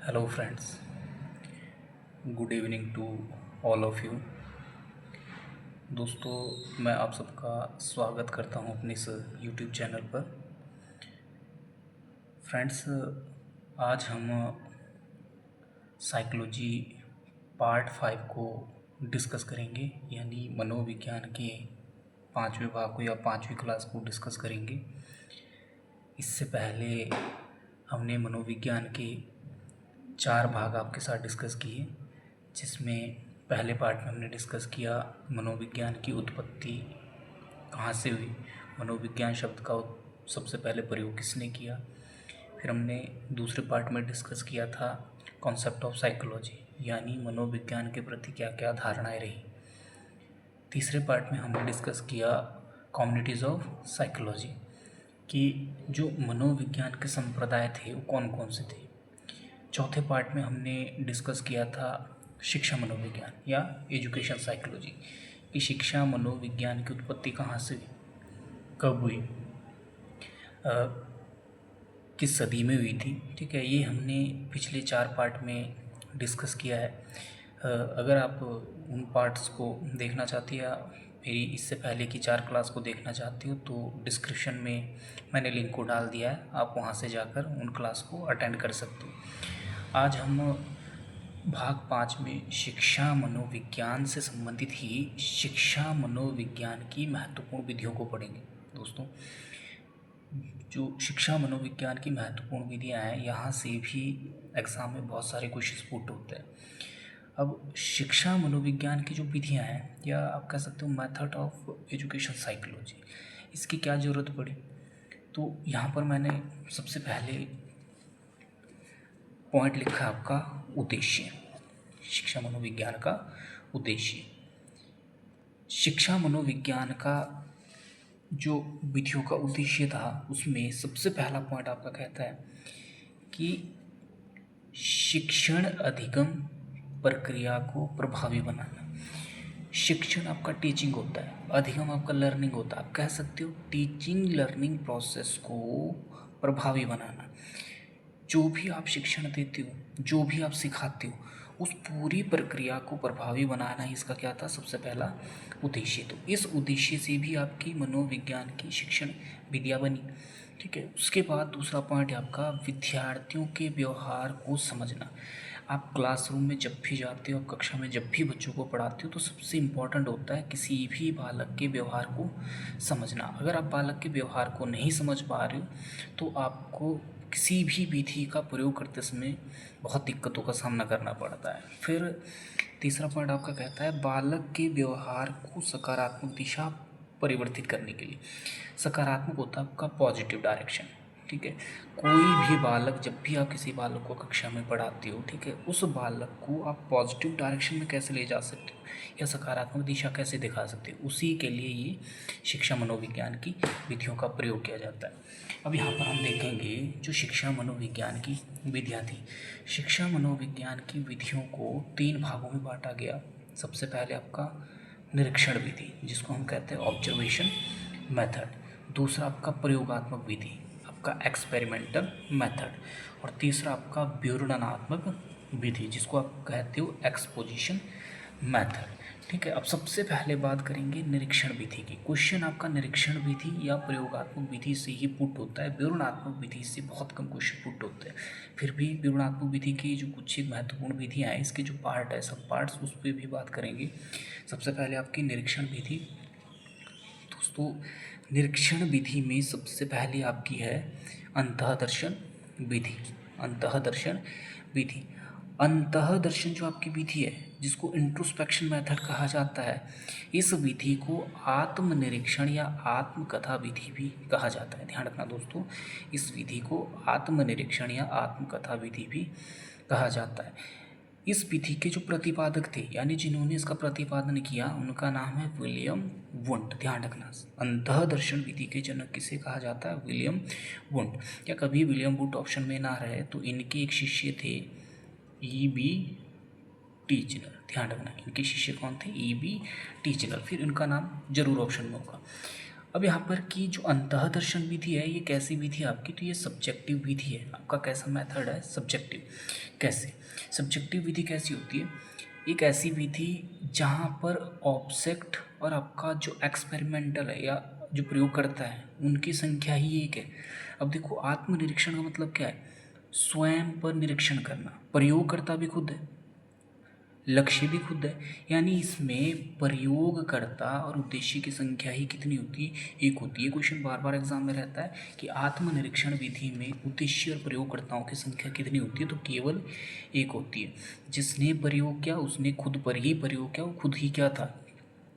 Hello friends, good evening to all of you. दोस्तों, मैं आप सबका स्वागत करता हूं अपने इस यूट्यूब चैनल पर। फ्रेंड्स, आज हम साइकोलॉजी पार्ट 5 को डिस्कस करेंगे, यानी मनोविज्ञान के 5वें भाग को या 5वीं क्लास को डिस्कस करेंगे। इससे पहले हमने मनोविज्ञान के 4 भाग आपके साथ डिस्कस किए, जिसमें पहले पार्ट में हमने डिस्कस किया मनोविज्ञान की उत्पत्ति कहाँ से हुई, मनोविज्ञान शब्द का सबसे पहले प्रयोग किसने किया। फिर हमने दूसरे पार्ट में डिस्कस किया था कॉन्सेप्ट ऑफ साइकोलॉजी, यानी मनोविज्ञान के प्रति क्या क्या धारणाएं रही। तीसरे पार्ट में हमने डिस्कस किया कम्युनिटीज़ ऑफ साइकोलॉजी, कि जो मनोविज्ञान के संप्रदाय थे वो कौन कौन से थे। चौथे पार्ट में हमने डिस्कस किया था शिक्षा मनोविज्ञान या एजुकेशन साइकोलॉजी, कि शिक्षा मनोविज्ञान की उत्पत्ति कहाँ से हुई, कब हुई, किस सदी में हुई थी। ठीक है, ये हमने पिछले 4 पार्ट में डिस्कस किया है। अगर आप उन पार्ट्स को देखना चाहती है, मेरी इससे पहले की 4 क्लास को देखना चाहती हो, तो डिस्क्रिप्शन में मैंने लिंक को डाल दिया है, आप वहाँ से जाकर उन क्लास को अटेंड कर सकते हो। आज हम भाग 5 में शिक्षा मनोविज्ञान से संबंधित ही शिक्षा मनोविज्ञान की महत्वपूर्ण विधियों को पढ़ेंगे। दोस्तों, जो शिक्षा मनोविज्ञान की महत्वपूर्ण विधियां हैं, यहाँ से भी एग्ज़ाम में बहुत सारे क्वेश्चंस पुट होते हैं। अब शिक्षा मनोविज्ञान की जो विधियां हैं, या आप कह सकते हो मेथड ऑफ एजुकेशन साइकोलॉजी, इसकी क्या ज़रूरत पड़ी। तो यहाँ पर मैंने सबसे पहले पॉइंट लिखा है आपका उद्देश्य, शिक्षा मनोविज्ञान का उद्देश्य। शिक्षा मनोविज्ञान का जो विधियों का उद्देश्य था, उसमें सबसे पहला पॉइंट आपका कहता है कि शिक्षण अधिगम प्रक्रिया को प्रभावी बनाना। शिक्षण आपका टीचिंग होता है, अधिगम आपका लर्निंग होता है। आप कह सकते हो टीचिंग लर्निंग प्रोसेस को प्रभावी बनाना। जो भी आप शिक्षण देते हो, जो भी आप सिखाते हो, उस पूरी प्रक्रिया को प्रभावी बनाना ही इसका क्या था, सबसे पहला उद्देश्य। तो इस उद्देश्य से भी आपकी मनोविज्ञान की शिक्षण विद्या बनी। ठीक है, उसके बाद दूसरा पॉइंट है आपका विद्यार्थियों के व्यवहार को समझना। आप क्लासरूम में जब भी जाते हो, आप कक्षा में जब भी बच्चों को पढ़ाते हो, तो सबसे इम्पॉर्टेंट होता है किसी भी बालक के व्यवहार को समझना। अगर आप बालक के व्यवहार को नहीं समझ पा रहे हो, तो आपको किसी भी विधि का प्रयोग करते समय बहुत दिक्कतों का सामना करना पड़ता है। फिर तीसरा पॉइंट आपका कहता है बालक के व्यवहार को सकारात्मक दिशा परिवर्तित करने के लिए। सकारात्मक होता है आपका पॉजिटिव डायरेक्शन। ठीक है, कोई भी बालक, जब भी आप किसी बालक को कक्षा में पढ़ाते हो, ठीक है, उस बालक को आप पॉजिटिव डायरेक्शन में कैसे ले जा सकते हो या सकारात्मक दिशा कैसे दिखा सकते हो, उसी के लिए ये शिक्षा मनोविज्ञान की विधियों का प्रयोग किया जाता है। अब यहाँ पर हम देखेंगे जो शिक्षा मनोविज्ञान की विधियाँ थी। शिक्षा मनोविज्ञान की विधियों को 3 भागों में बांटा गया। सबसे पहले आपका निरीक्षण विधि, जिसको हम कहते हैं ऑब्जर्वेशन मेथड। दूसरा आपका प्रयोगात्मक विधि, आपका एक्सपेरिमेंटल मेथड। और तीसरा आपका विवरणनात्मक विधि, जिसको आप कहते हो एक्सपोजिशन मेथड। ठीक है, अब सबसे पहले बात करेंगे निरीक्षण विधि की। क्वेश्चन आपका निरीक्षण विधि या प्रयोगात्मक विधि से ही पुट होता है, विवरणात्मक विधि से बहुत कम क्वेश्चन पुट होते हैं। फिर भी विवरणात्मक विधि की जो कुछ एक महत्वपूर्ण विधियाँ हैं, इसके जो पार्ट है, सब पार्ट्स, उस पर भी बात करेंगे। सबसे पहले आपकी निरीक्षण विधि। दोस्तों, निरीक्षण विधि में सबसे पहले आपकी है अंतःदर्शन विधि। अंतःदर्शन विधि, अंतःदर्शन जो आपकी विधि है, जिसको इंट्रोस्पेक्शन मेथड कहा जाता है, इस विधि को आत्मनिरीक्षण या आत्मकथा विधि भी कहा जाता है। ध्यान रखना दोस्तों, इस विधि को आत्मनिरीक्षण या आत्मकथा विधि भी कहा जाता है। इस विधि के जो प्रतिपादक थे, यानी जिन्होंने इसका प्रतिपादन किया, उनका नाम है विलियम वुंड। ध्यान रखना, अंतःदर्शन विधि के जनक किसे कहा जाता है, विलियम वुंड। या कभी विलियम वुंड ऑप्शन में ना रहे तो इनके एक शिष्य थे E.B. टीचनर। ध्यान रखना, इनके शिष्य कौन थे, E.B. टीचनर। फिर इनका नाम जरूर ऑप्शन में होगा। अब यहाँ पर की जो अंतःदर्शन विधि है ये कैसी विधि है आपकी, तो ये सब्जेक्टिव विधि है। आपका कैसा मेथड है, सब्जेक्टिव। कैसे सब्जेक्टिव विधि कैसी होती है, एक ऐसी विधि जहाँ पर ऑब्जेक्ट और आपका जो एक्सपेरिमेंटल है या जो प्रयोग करता है उनकी संख्या ही एक है। अब देखो आत्मनिरीक्षण का मतलब क्या है, स्वयं पर निरीक्षण करना, प्रयोगकर्ता भी खुद है, लक्ष्य भी खुद है, यानी इसमें प्रयोगकर्ता और उद्देश्य की संख्या ही कितनी होती है, एक होती है। क्वेश्चन बार बार एग्जाम में रहता है कि आत्मनिरीक्षण विधि में उद्देश्य और प्रयोगकर्ताओं की संख्या कितनी होती है, तो केवल एक होती है। जिसने प्रयोग किया उसने खुद पर ही प्रयोग किया, वो खुद ही क्या था,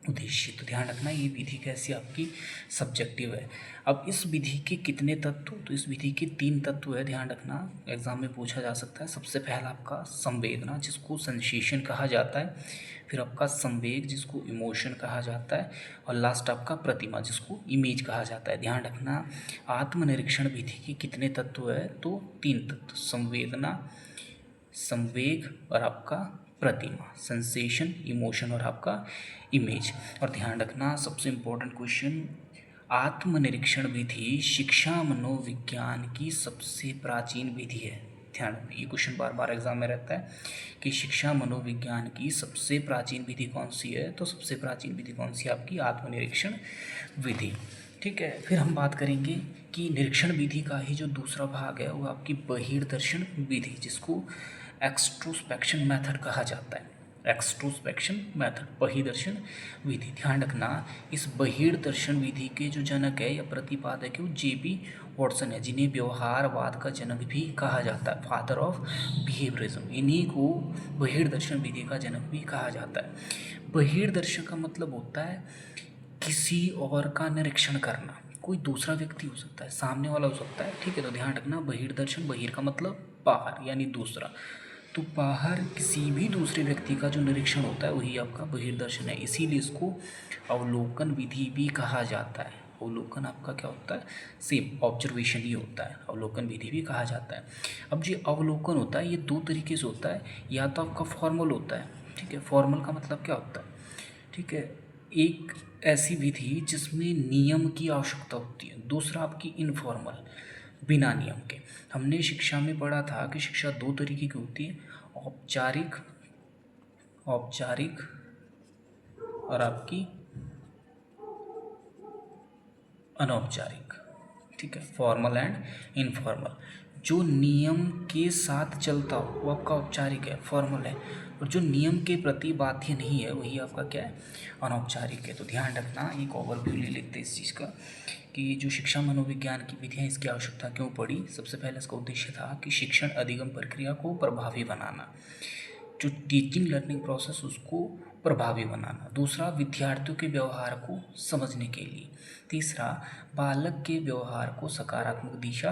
उद्देश्य। तो ध्यान रखना ये विधि कैसी आपकी सब्जेक्टिव है। अब इस विधि के कितने तत्व, तो इस विधि के 3 तत्व है, ध्यान रखना एग्जाम में पूछा जा सकता है। सबसे पहला आपका संवेदना जिसको सेंसेशन कहा जाता है, फिर आपका संवेग जिसको इमोशन कहा जाता है, और लास्ट आपका प्रतिमा जिसको इमेज कहा जाता है। ध्यान रखना आत्मनिरीक्षण विधि के कितने तत्व है, तो 3 तत्व, संवेदना, संवेग और आपका प्रतिमा, सेंसेशन, इमोशन और आपका इमेज। और ध्यान रखना सबसे इम्पोर्टेंट क्वेश्चन, आत्मनिरीक्षण विधि शिक्षा मनोविज्ञान की सबसे प्राचीन विधि है। ध्यान रखना ये क्वेश्चन बार बार एग्जाम में रहता है कि शिक्षा मनोविज्ञान की सबसे प्राचीन विधि कौन सी है, तो सबसे प्राचीन विधि कौन सी है आपकी, आत्मनिरीक्षण विधि। ठीक है, फिर हम बात करेंगे कि निरीक्षण विधि का ही जो दूसरा भाग है वो आपकी बहिर्दर्शन विधि जिसको एक्सट्रोस्पेक्शन मेथड कहा जाता है। एक्सट्रोस्पेक्शन मेथड, बहिर्दर्शन विधि। ध्यान रखना इस बहिर्दर्शन विधि के जो जनक है या प्रतिपादक है वो जे.बी. वॉटसन है, जिन्हें व्यवहारवाद का जनक भी कहा जाता है, फादर ऑफ बिहेवियरिज्म। इन्हीं को बहिर्दर्शन विधि का जनक भी कहा जाता है। बहिर्दर्शन का मतलब होता है किसी और का निरीक्षण करना, कोई दूसरा व्यक्ति हो सकता है, सामने वाला हो सकता है। ठीक है, तो ध्यान रखना बहिर्दर्शन, बहिर का मतलब बाहर यानी दूसरा, तो बाहर किसी भी दूसरे व्यक्ति का जो निरीक्षण होता है वही आपका बहिर्दर्शन है। इसीलिए इसको अवलोकन विधि भी कहा जाता है। अवलोकन आपका क्या होता है, सेम ऑब्जर्वेशन ही होता है, अवलोकन विधि भी कहा जाता है। अब जो अवलोकन होता है ये 2 तरीके से होता है, या तो आपका फॉर्मल होता है, ठीक है, फॉर्मल का मतलब क्या होता है, ठीक है, एक ऐसी विधि जिसमें नियम की आवश्यकता होती है, दूसरा आपकी इनफॉर्मल, बिना नियम के। हमने शिक्षा में पढ़ा था कि शिक्षा 2 तरीके की होती है, औपचारिक, औपचारिक और आपकी अनौपचारिक। ठीक है, फॉर्मल एंड इनफॉर्मल। जो नियम के साथ चलता हो वो आपका औपचारिक है, फॉर्मल है, और जो नियम के प्रति बाध्य नहीं है वही आपका क्या है, अनौपचारिक है। तो ध्यान रखना एक ओवरव्यू ले लेते हैं इस चीज़ का कि जो शिक्षा मनोविज्ञान की विधियाँ इसकी आवश्यकता क्यों पड़ी। सबसे पहले इसका उद्देश्य था कि शिक्षण अधिगम प्रक्रिया को प्रभावी बनाना, जो टीचिंग लर्निंग प्रोसेस उसको प्रभावी बनाना। दूसरा विद्यार्थियों के व्यवहार को समझने के लिए। तीसरा बालक के व्यवहार को सकारात्मक दिशा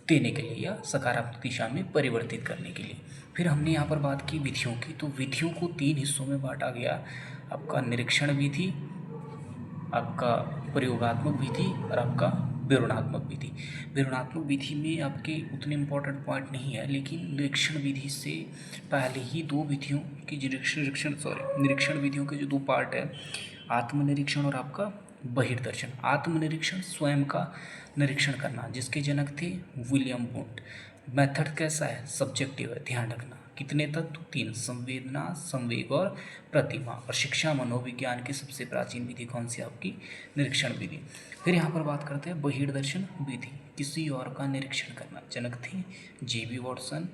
देने के लिए या सकारात्मक दिशा में परिवर्तित करने के लिए। फिर हमने यहाँ पर बात की विधियों की, तो विधियों को 3 हिस्सों में बांटा गया, आपका निरीक्षण विधि, आपका प्रयोगात्मक विधि और आपका विवरणात्मक विधि। विवरणात्मक विधि में आपके उतने इम्पोर्टेंट पॉइंट नहीं है, लेकिन निरीक्षण विधि से पहले ही 2 विधियों की निरीक्षण विधियों के जो 2 पार्ट है, आत्मनिरीक्षण और आपका बहिर्दर्शन। आत्मनिरीक्षण स्वयं का निरीक्षण करना जिसके जनक थे विलियम वुंट। मेथड कैसा है, सब्जेक्टिव है। ध्यान रखना कितने तत्व, 3, संवेदना, संवेग और प्रतिमा। और शिक्षा मनोविज्ञान की सबसे प्राचीन विधि कौन सी आपकी, निरीक्षण विधि। फिर यहाँ पर बात करते हैं बहिर्दर्शन विधि, किसी और का निरीक्षण करना, जनक थे जे.बी. वॉटसन,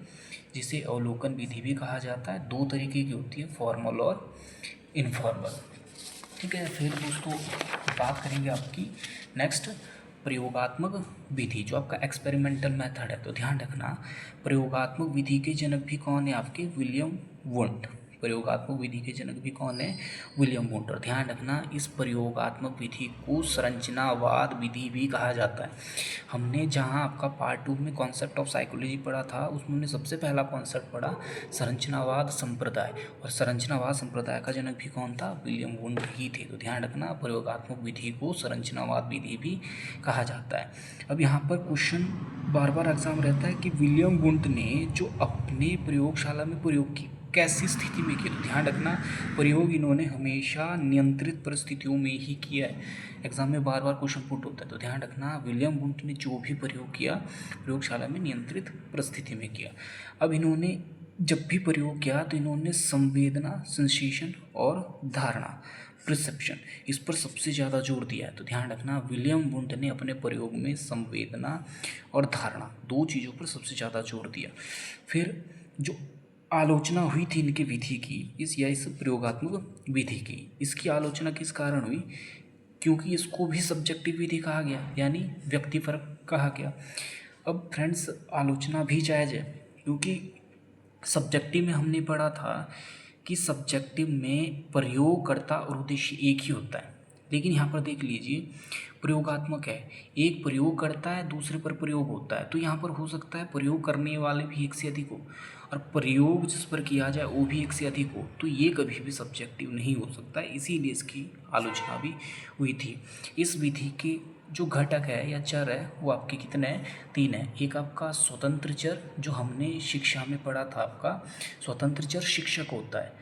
जिसे अवलोकन विधि भी कहा जाता है। 2 तरीके की होती है, फॉर्मल और इनफॉर्मल। ठीक है, फिर दोस्तों बात करेंगे आपकी नेक्स्ट प्रयोगात्मक विधि, जो आपका एक्सपेरिमेंटल मेथड है। तो ध्यान रखना प्रयोगात्मक विधि के जनक भी कौन है आपके, विलियम वुंट। प्रयोगात्मक विधि के जनक भी कौन है, विलियम वुंट। और ध्यान रखना इस प्रयोगात्मक विधि को संरचनावाद विधि भी कहा जाता है। हमने जहाँ आपका पार्ट 2 में कॉन्सेप्ट ऑफ साइकोलॉजी पढ़ा था उसमें हमने सबसे पहला कॉन्सेप्ट पढ़ा संरचनावाद संप्रदाय, और संरचनावाद संप्रदाय का जनक भी कौन था, विलियम वुंट ही थे। तो ध्यान रखना प्रयोगात्मक विधि को संरचनावाद विधि भी कहा जाता है। अब यहाँ पर क्वेश्चन बार बार एग्जाम रहता है कि विलियम वुंट ने जो अपने प्रयोगशाला में प्रयोग की कैसी स्थिति में किया, तो ध्यान रखना प्रयोग इन्होंने हमेशा नियंत्रित परिस्थितियों में ही किया है। एग्जाम में बार बार क्वेश्चन पुट होता है, तो ध्यान रखना विलियम वुंट ने जो भी प्रयोग किया प्रयोगशाला में नियंत्रित परिस्थिति में किया। अब इन्होंने जब भी प्रयोग किया तो इन्होंने संवेदना, सेंसेशन और धारणा, प्रिसेप्शन, इस पर सबसे ज़्यादा जोर दिया है। तो ध्यान रखना विलियम वुंट ने अपने प्रयोग में संवेदना और धारणा दो चीज़ों पर सबसे ज़्यादा जोर दिया। फिर जो आलोचना हुई थी इनके विधि की, इस प्रयोगात्मक विधि की, इसकी आलोचना किस कारण हुई, क्योंकि इसको भी सब्जेक्टिव विधि कहा गया, यानी व्यक्तिपरक कहा गया। अब फ्रेंड्स आलोचना भी जायज़ है, क्योंकि सब्जेक्टिव में हमने पढ़ा था कि सब्जेक्टिव में प्रयोगकर्ता और उद्देश्य एक ही होता है, लेकिन यहाँ पर देख लीजिए प्रयोगात्मक है, एक प्रयोग करता है दूसरे पर प्रयोग होता है, तो यहाँ पर हो सकता है प्रयोग करने वाले भी एक से अधिक हो और प्रयोग जिस पर किया जाए वो भी एक से अधिक हो, तो ये कभी भी सब्जेक्टिव नहीं हो सकता है, इसीलिए इसकी आलोचना भी हुई थी। इस विधि के जो घटक है या चर है वो आपके कितने हैं, 3 है। एक आपका स्वतंत्र चर जो हमने शिक्षा में पढ़ा था, आपका स्वतंत्र चर शिक्षक होता है,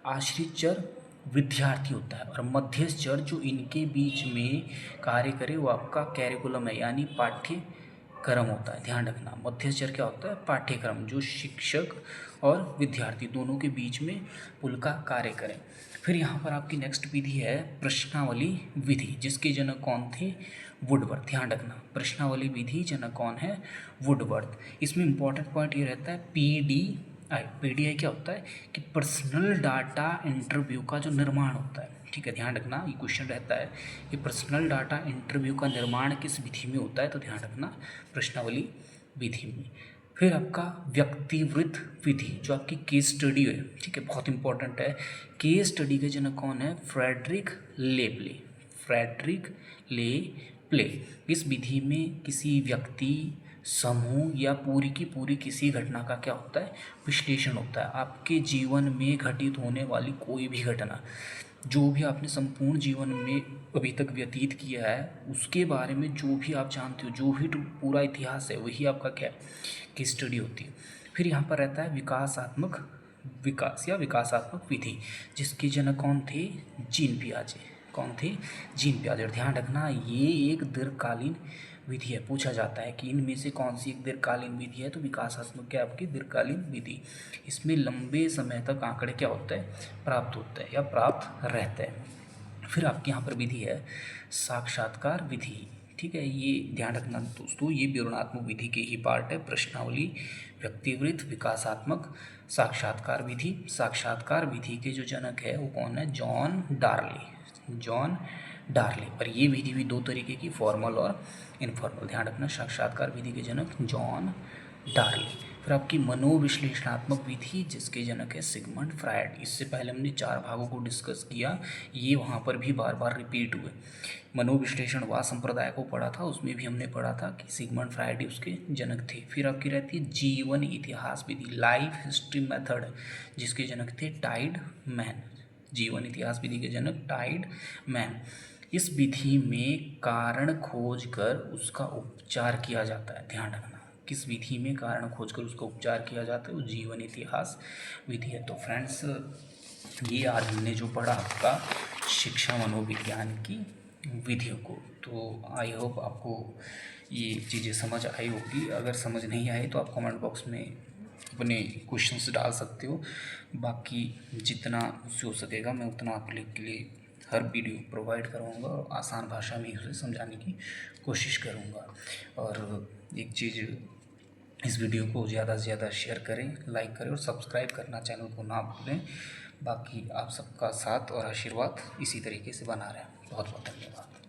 आश्रित चर विद्यार्थी होता है, और मध्यस्थ चर जो इनके बीच में कार्य करे वो आपका कैरिकुलम है, यानी पाठ्यक्रम होता है। ध्यान रखना मध्यस्थ चर क्या होता है, पाठ्यक्रम, जो शिक्षक और विद्यार्थी दोनों के बीच में पुल का कार्य करें। फिर यहाँ पर आपकी नेक्स्ट विधि है प्रश्नावली विधि, जिसके जनक कौन थे, वुडवर्थ। ध्यान रखना प्रश्नावली विधि जनक कौन है, वुडवर्थ। इसमें इंपॉर्टेंट पॉइंट ये रहता है पीडीआई क्या होता है कि पर्सनल डाटा इंटरव्यू का जो निर्माण होता है, ठीक है, ध्यान रखना ये क्वेश्चन रहता है कि पर्सनल डाटा इंटरव्यू का निर्माण किस विधि में होता है, तो ध्यान रखना प्रश्नावली विधि में। फिर आपका व्यक्तिवृत्त विधि जो आपकी केस स्टडी है, ठीक है, बहुत इंपॉर्टेंट है। केस स्टडी के जनक कौन है, फ्रेडरिक लेप्ले, फ्रेडरिक लेप्ले। इस विधि में किसी व्यक्ति, समूह या पूरी की पूरी किसी घटना का क्या होता है, विश्लेषण होता है। आपके जीवन में घटित होने वाली कोई भी घटना, जो भी आपने संपूर्ण जीवन में अभी तक व्यतीत किया है, उसके बारे में जो भी आप जानते हो, जो भी पूरा इतिहास है, वही आपका क्या है, केस स्टडी होती है। फिर यहाँ पर रहता है विकासात्मक विधि, जिसके जनक कौन थे, जीन पियाजे। कौन थे, जीन पियाजे। और ध्यान रखना ये एक दीर्घकालीन विधि है, पूछा जाता है कि इनमें से कौन सी एक दीर्घकालीन विधि है, तो विकासात्मक क्या आपकी दीर्घकालीन विधि। इसमें लंबे समय तक आंकड़े क्या होता है, प्राप्त होता है या प्राप्त रहता है। फिर आपके यहाँ पर विधि है साक्षात्कार विधि, ठीक है, ये ध्यान रखना दोस्तों, ये विवरणात्मक विधि के ही पार्ट है। प्रश्नावली, व्यक्तिवृत्त, विकासात्मक, साक्षात्कार विधि। साक्षात्कार विधि के जो जनक है वो कौन है, जॉन डार्ले। पर ये विधि भी दो तरीके की, फॉर्मल और इनफॉर्मल। ध्यान रखना साक्षात्कार विधि के जनक जॉन डार्ले। फिर आपकी मनोविश्लेषणात्मक विधि, जिसके जनक है सिगमंड फ्रायड। इससे पहले हमने 4 भागों को डिस्कस किया, ये वहाँ पर भी बार बार रिपीट हुए। मनोविश्लेषणवाद संप्रदाय को पढ़ा था, उसमें भी हमने पढ़ा था कि सिगमंड फ्रायड उसके जनक थे। फिर आपकी रहती है जीवन इतिहास विधि, लाइफ हिस्ट्री मेथड, जिसके जनक थे टाइडमैन। जीवन इतिहास विधि के जनक टाइडमैन। इस विधि में कारण खोज कर उसका उपचार किया जाता है। ध्यान रखना किस विधि में कारण खोजकर उसका उपचार किया जाता है, वो जीवन इतिहास विधि है। तो फ्रेंड्स ये आज हमने जो पढ़ा आपका शिक्षा मनोविज्ञान की विधियों को, तो आई होप आपको ये चीज़ें समझ आई होगी। अगर समझ नहीं आए तो आप कमेंट बॉक्स में अपने क्वेश्चंस डाल सकते हो, बाकी जितना मुझसे हो सकेगा मैं उतना आप लोग के लिए हर वीडियो प्रोवाइड करूँगा और आसान भाषा में उसे समझाने की कोशिश करूँगा। और एक चीज़, इस वीडियो को ज़्यादा से ज़्यादा शेयर करें, लाइक करें और सब्सक्राइब करना चैनल को ना भूलें। बाकी आप सबका साथ और आशीर्वाद इसी तरीके से बना रहें। बहुत बहुत धन्यवाद।